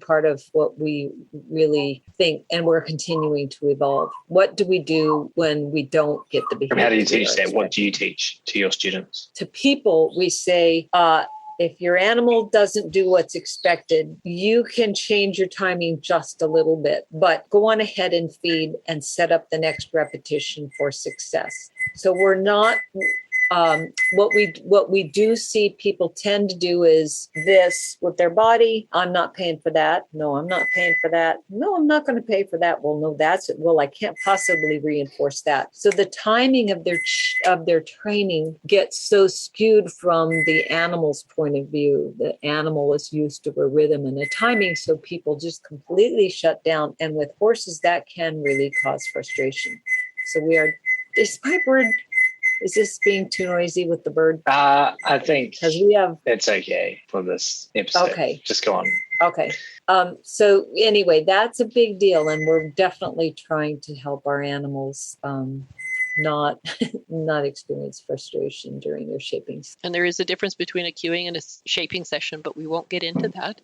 part of what we really think, and we're continuing to evolve. What do we do when we don't get the behavior? How do you teach that? What do you teach to your students? To people, we say, if your animal doesn't do what's expected, you can change your timing just a little bit, but go on ahead and feed and set up the next repetition for success. So we're not, what we do see people tend to do is this with their body. I'm not paying for that. No, I'm not paying for that. No, I'm not going to pay for that. Well, no, that's it. Well, I can't possibly reinforce that. So the timing of their training gets so skewed from the animal's point of view. The animal is used to a rhythm and a timing, so people just completely shut down. And with horses, that can really cause frustration. So is my bird, is this being too noisy with the bird? I think it's okay for this episode. Okay. Just go on. Okay. So anyway, that's a big deal. And we're definitely trying to help our animals not experience frustration during their shaping. And there is a difference between a cueing and a shaping session, but we won't get into that.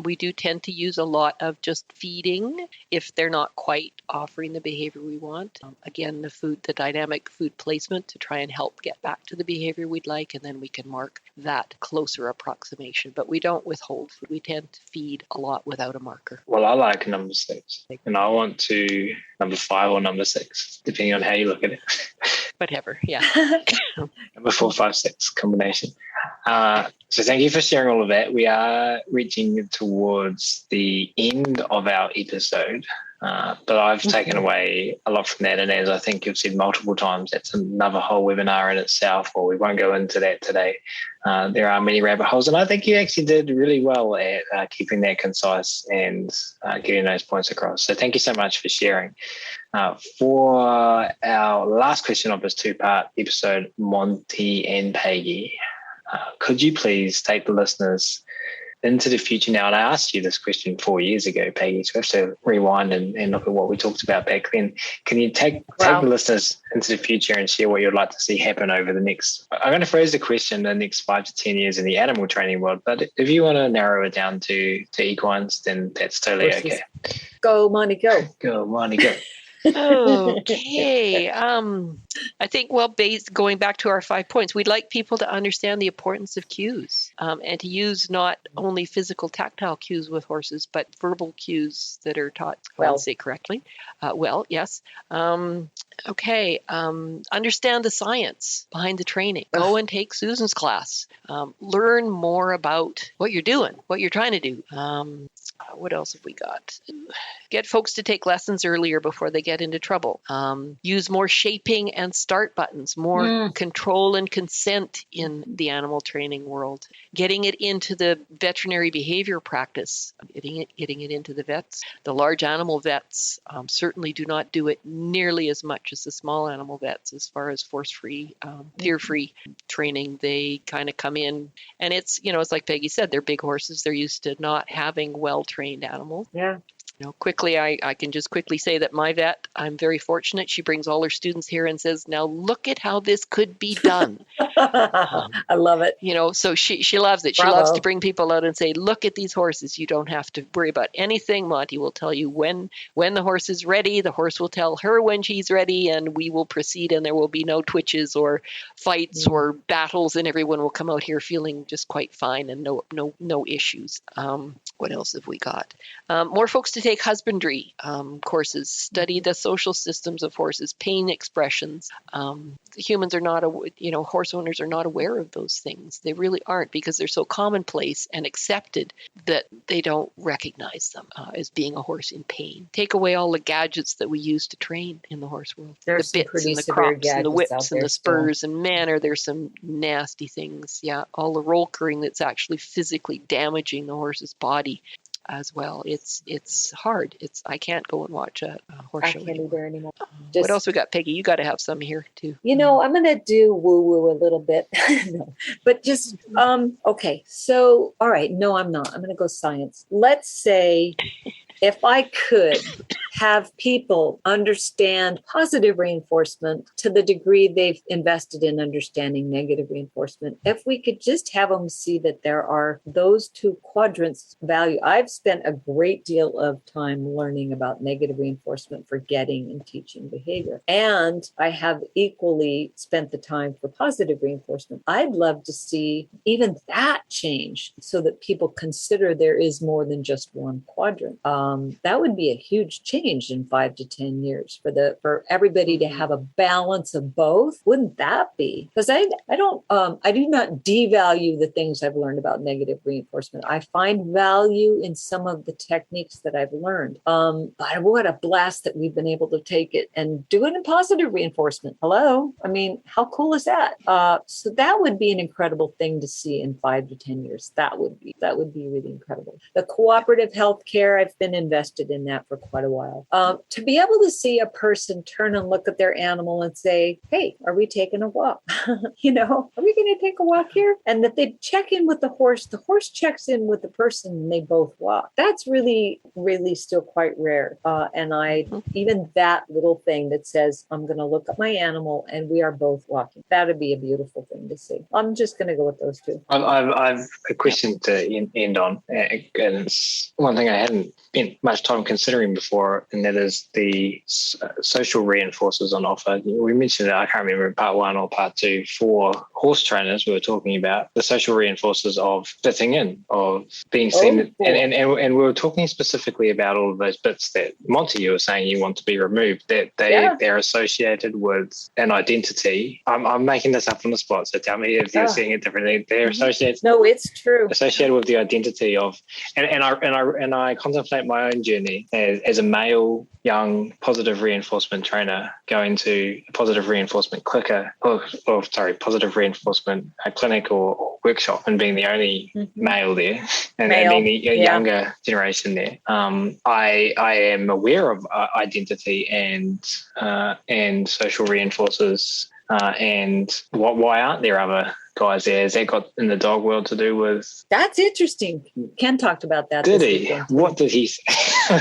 We do tend to use a lot of just feeding if they're not quite offering the behavior we want. Again, the dynamic food placement to try and help get back to the behavior we'd like, and then we can mark that closer approximation. But we don't withhold food. We tend to feed a lot without a marker. Well, I like number 6, and I want to number 5 or number 6, depending on how you look at it. Whatever, yeah. Number 4, 5, 6 combination. So thank you for sharing all of that. We are reaching towards the end of our episode, but I've taken away a lot from that. And as I think you've said multiple times, that's another whole webinar in itself, or we won't go into that today. There are many rabbit holes, and I think you actually did really well at keeping that concise and getting those points across. So thank you so much for sharing. For our last question of this 2-part episode, Monty and Peggy, could you please take the listeners into the future now? And I asked you this question 4 years ago, Peggy, so we have to rewind and look at what we talked about back then. Can you take the listeners into the future and share what you'd like to see happen over the next, I'm going to phrase the question, the next 5 to 10 years in the animal training world, but if you want to narrow it down to equines, then that's totally okay. Go, Monty, go. Go, Monty, go. Okay. I think, going back to our 5 points, we'd like people to understand the importance of cues and to use not only physical tactile cues with horses, but verbal cues that are taught, say correctly. Yes. Okay. Understand the science behind the training. Go and take Susan's class. Learn more about what you're doing, what you're trying to do. What else have we got? Get folks to take lessons earlier before they get into trouble. Use more shaping and start buttons, more control and consent in the animal training world. Getting it into the veterinary behavior practice, getting it into the vets. The large animal vets certainly do not do it nearly as much as the small animal vets as far as force-free, fear-free training. They kind of come in, and it's like Peggy said, they're big horses. They're used to not having well-trained animals. Yeah. Quickly, I can just quickly say that my vet, I'm very fortunate. She brings all her students here and says, now look at how this could be done. I love it. So she loves it. She loves to bring people out and say, look at these horses. You don't have to worry about anything. Monty will tell you when the horse is ready. The horse will tell her when she's ready, and we will proceed, and there will be no twitches or fights or battles, and everyone will come out here feeling just quite fine and no issues. What else have we got? More folks to take husbandry courses, study the social systems of horses, pain expressions. Humans are not, horse owners are not aware of those things. They really aren't, because they're so commonplace and accepted that they don't recognize them as being a horse in pain. Take away all the gadgets that we use to train in the horse world. There's the bits and the crops and the whips and the spurs, and man, are there some nasty things. Yeah, all the roll curring that's actually physically damaging the horse's body as well. It's hard. I can't go and watch a horse show. I can't either anymore. What else we got, Peggy? You got to have some here too. I'm going to do woo-woo a little bit. No, but just, okay. So, all right. No, I'm not. I'm going to go science. Let's say if I could have people understand positive reinforcement to the degree they've invested in understanding negative reinforcement, if we could just have them see that there are those two quadrants value. I've spent a great deal of time learning about negative reinforcement for getting and teaching behavior. And I have equally spent the time for positive reinforcement. I'd love to see even that change so that people consider there is more than just one quadrant. That would be a huge change in 5 to 10 years for everybody to have a balance of both. Wouldn't that be? Because I do not devalue the things I've learned about negative reinforcement. I find value in some of the techniques that I've learned. But what a blast that we've been able to take it and do it in positive reinforcement. Hello? I mean, how cool is that? So that would be an incredible thing to see in 5 to 10 years. That would be really incredible. The cooperative healthcare, I've been invested in that for quite a while. To be able to see a person turn and look at their animal and say, hey, are we taking a walk? Are we going to take a walk here? And that they check in with the horse checks in with the person, and they both walk. That's really, really still quite rare. Even that little thing that says, I'm going to look at my animal and we are both walking. That'd be a beautiful thing to see. I'm just going to go with those two. I've a question to end on, and it's one thing I hadn't spent much time considering before, and that is the social reinforcers on offer. We mentioned it, I can't remember in part 1 or part 2, for horse trainers. We were talking about the social reinforcers of fitting in, of being seen, and we were talking specifically about all of those bits that Monty, you were saying you want to be removed, that they're associated with an identity. I'm making this up on the spot, so tell me if you're seeing it differently. They're associated. No, it's true. Associated with the identity of, and I contemplate my own journey as a male, young, positive reinforcement trainer going to a positive reinforcement positive reinforcement clinic or workshop, and being the only male there, and being the younger generation there. I am aware of identity and social reinforcers, and why aren't there other guys there? Has that got in the dog world to do with? That's interesting. Ken talked about that. Did he? What did he say?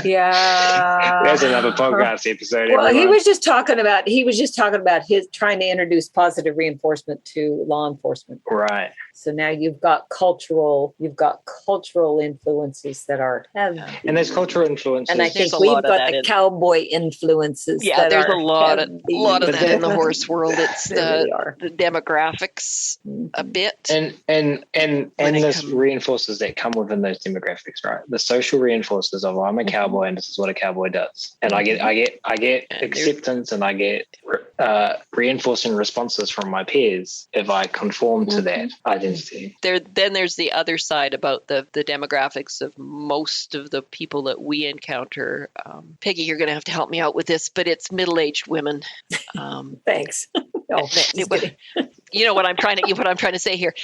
Yeah. There's another podcast episode. Well, he was just talking about his trying to introduce positive reinforcement to law enforcement. Right. So now you've got cultural influences that are heavy. And there's cultural influences. And I think we've got the cowboy influences. Yeah, there's a lot of that in the horse world. It's the demographics a bit. And there's reinforcers that come within those demographics, right? The social reinforcers of I'm a cowboy and this is what a cowboy does. And I get acceptance and I get reinforcing responses from my peers if I conform to that identity. Then there's the other side about the demographics of most of the people that we encounter. Peggy, you're going to have to help me out with this, but it's middle-aged women. Thanks. No, you know what I'm trying to say here.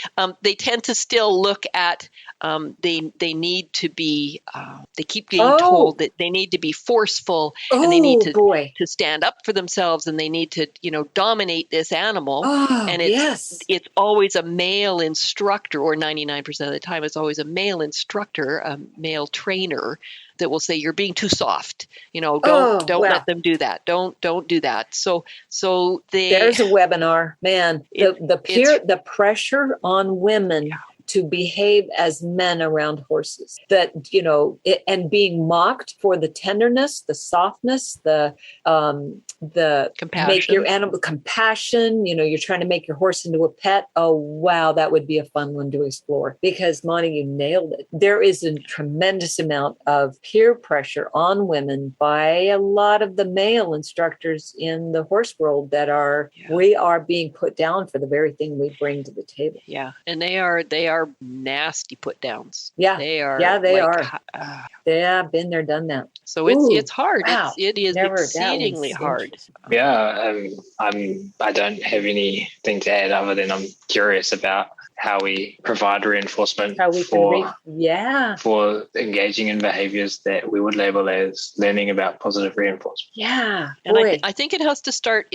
They tend to still look at they need to be. They keep being told that they need to be forceful and they need to stand up for themselves and they need to dominate this animal. And it's always a male instructor, or 99% of the time it's always a male instructor, a male trainer, that will say you're being too soft. Don't let them do that. Don't do that. So there's a webinar, man. The pressure on women to behave as men around horses. That, and being mocked for the tenderness, the softness, the compassion. Make your animal compassion. You're trying to make your horse into a pet. Oh, wow. That would be a fun one to explore, because Monty, you nailed it. There is a tremendous amount of peer pressure on women by a lot of the male instructors in the horse world that we are being put down for the very thing we bring to the table. Yeah. And they are nasty put downs. Yeah. They are. Yeah, they are. Yeah, been there, done that. So it's hard. Wow. It is exceedingly hard. Yeah, I don't have anything to add other than I'm curious about how we provide reinforcement for engaging in behaviors that we would label as learning about positive reinforcement. Yeah. And I think it has to start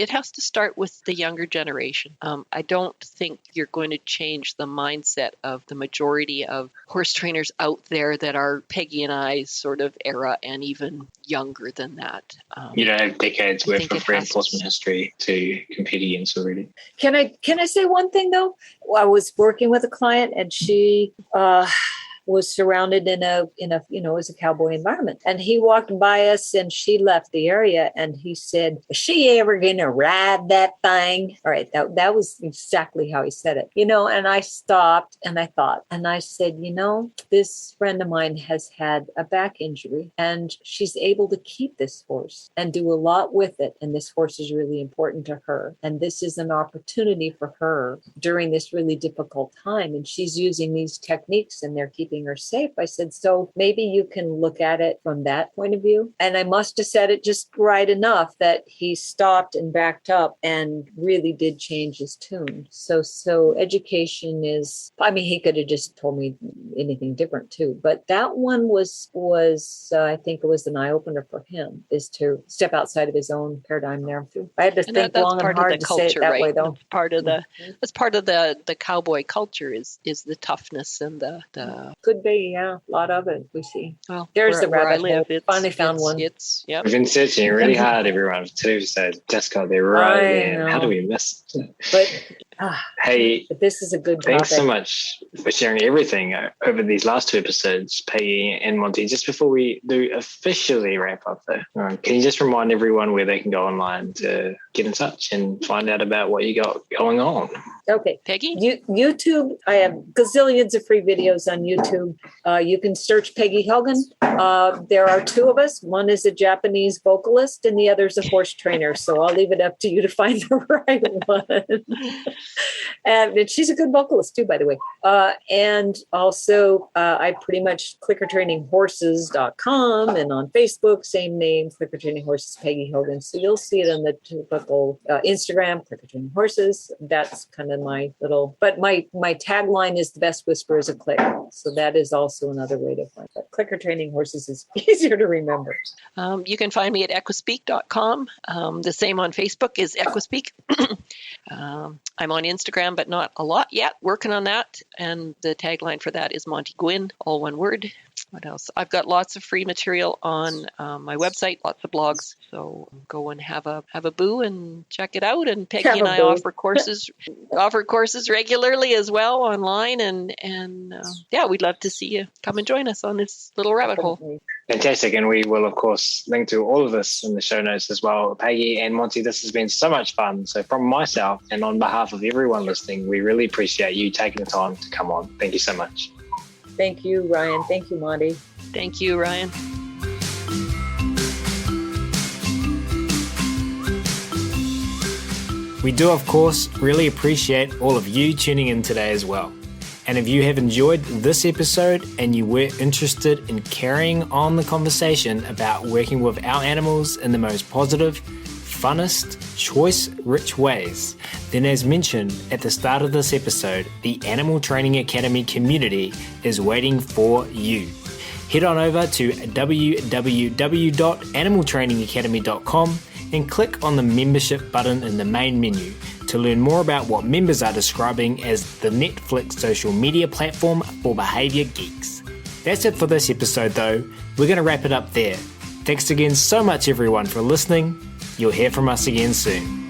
with the younger generation. I don't think you're going to change the mindset of the majority of horse trainers out there that are Peggy and I's sort of era and even younger than that. You don't have decades worth of reinforcement history to compete against already. Can I say one thing though? I was working with a client, and she was surrounded in a it was a cowboy environment, and he walked by us, and she left the area, and he said, "Is she ever gonna ride that thing?" All right, that was exactly how he said it, and I stopped and I thought, and I said, this friend of mine has had a back injury, and she's able to keep this horse and do a lot with it, and this horse is really important to her, and this is an opportunity for her during this really difficult time, and she's using these techniques, and they're keeping her safe. I said, so maybe you can look at it from that point of view. And I must have said it just right enough that he stopped and backed up and really did change his tune. So education is, he could have just told me anything different too, but that one was I think it was an eye opener for him, is to step outside of his own paradigm there. I had to think long and hard to say it that way though. That's part of the cowboy culture is the toughness and the could be, yeah, a lot of it we see. Well, there's the rabbit hole. Finally found one. We've been searching really hard, everyone, for 2 episodes. Jessica, they're right there. How do we miss it? But hey, this is a good topic. Thanks so much for sharing everything over these last 2 episodes, Peggy and Monty. Just before we do officially wrap up, though, can you just remind everyone where they can go online to get in touch and find out about what you got going on? Okay. Peggy? YouTube, I have gazillions of free videos on YouTube. You can search Peggy Hogan. There are 2 of us. One is a Japanese vocalist and the other is a horse trainer. So I'll leave it up to you to find the right one. And she's a good vocalist too, by the way. And also I pretty much clickertraininghorses.com, and on Facebook, same name, Clicker Training Horses, Peggy Hogan. So you'll see it on the typical Instagram, Clicker Training Horses. That's kind of my little, but my tagline is the best whisper is a click. So that is also another way to find it. Clicker Training Horses is easier to remember. You can find me at equispeak.com. The same on Facebook is Equispeak. I'm on Instagram, but not a lot yet. Working on that. And the tagline for that is Monty Gwynne, all one word. What else? I've got lots of free material on my website, lots of blogs. So go and have a boo and check it out. And Peggy and I offer courses regularly as well online. And we'd love to see you come and join us on this little rabbit hole. Fantastic. And we will, of course, link to all of this in the show notes as well. Peggy and Monty, this has been so much fun. So from myself and on behalf of everyone listening, we really appreciate you taking the time to come on. Thank you so much. Thank you, Ryan. Thank you, Monty. Thank you, Ryan. We do, of course, really appreciate all of you tuning in today as well. And if you have enjoyed this episode and you were interested in carrying on the conversation about working with our animals in the most positive, funnest, choice-rich ways, then as mentioned at the start of this episode, the Animal Training Academy community is waiting for you. Head on over to www.animaltrainingacademy.com and click on the membership button in the main menu to learn more about what members are describing as the Netflix social media platform for behavior geeks. That's it for this episode though. We're going to wrap it up there. Thanks again so much everyone for listening. You'll hear from us again soon.